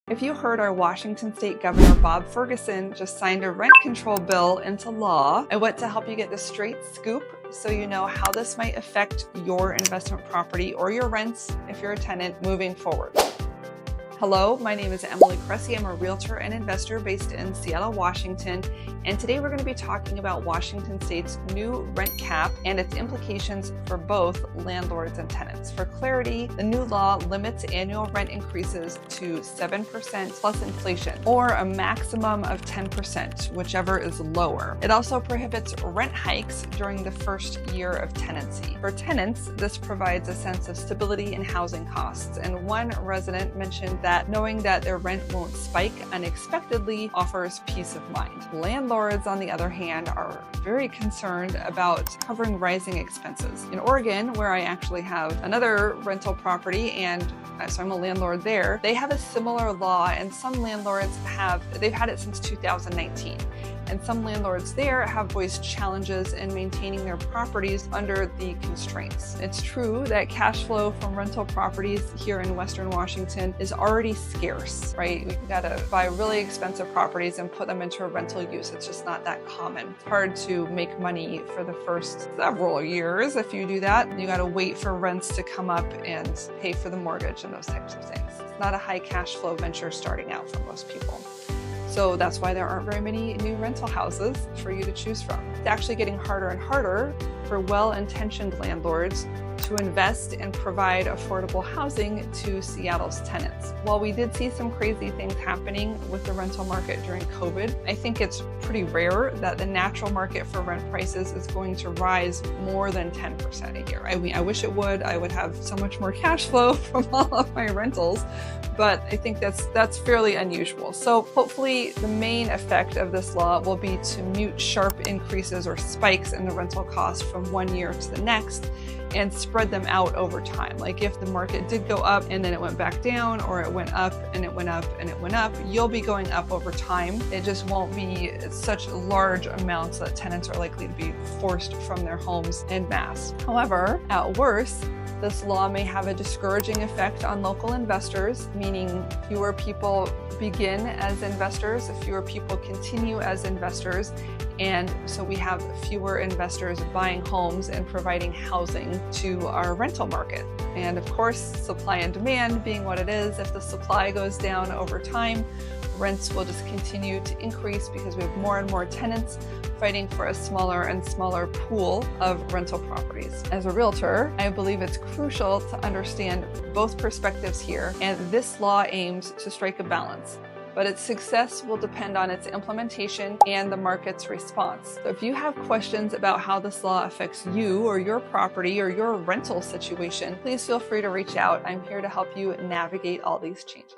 If you heard our Washington State Governor Bob Ferguson just signed a rent control bill into law, I want to help you get the straight scoop so you know how this might affect your investment property or your rents if you're a tenant moving forward. Hello, my name is Emily Cressey. I'm a realtor and investor based in Seattle, Washington. And today we're going to be talking about Washington State's new rent cap and its implications for both landlords and tenants. For clarity, the new law limits annual rent increases to 7% plus inflation, or a maximum of 10%, whichever is lower. It also prohibits rent hikes during the first year of tenancy. For tenants, this provides a sense of stability in housing costs. And one resident mentioned that knowing that their rent won't spike unexpectedly offers peace of mind. Landlords, on the other hand, are very concerned about covering rising expenses. In Oregon, where I actually have another rental property and so I'm a landlord there, they have a similar law, and some landlords they've had it since 2019. And some landlords there have voiced challenges in maintaining their properties under the constraints. It's true that cash flow from rental properties here in Western Washington is already scarce, right? We've got to buy really expensive properties and put them into a rental use. It's just not that common. It's hard to make money for the first several years. If you do that, you got to wait for rents to come up and pay for the mortgage and those types of things. It's not a high cash flow venture starting out for most people. So that's why there aren't very many new rental houses for you to choose from. It's actually getting harder and harder for well-intentioned landlords to invest and provide affordable housing to Seattle's tenants. While we did see some crazy things happening with the rental market during COVID, I think it's pretty rare that the natural market for rent prices is going to rise more than 10% a year. I mean, I wish it would. I would have so much more cash flow from all of my rentals, but I think that's fairly unusual. So hopefully the main effect of this law will be to mute sharp increases or spikes in the rental costs from one year to the next and spread them out over time. Like if the market did go up and then it went back down, or it went up and it went up and it went up, you'll be going up over time. It just won't be such large amounts that tenants are likely to be forced from their homes en masse. However, at worst, this law may have a discouraging effect on local investors, meaning fewer people begin as investors, fewer people continue as investors, and so we have fewer investors buying homes and providing housing to our rental market. And of course, supply and demand being what it is, if the supply goes down over time, rents will just continue to increase because we have more and more tenants fighting for a smaller and smaller pool of rental properties. As a realtor, I believe it's crucial to understand both perspectives here, and this law aims to strike a balance. But its success will depend on its implementation and the market's response. So if you have questions about how this law affects you or your property or your rental situation, please feel free to reach out. I'm here to help you navigate all these changes.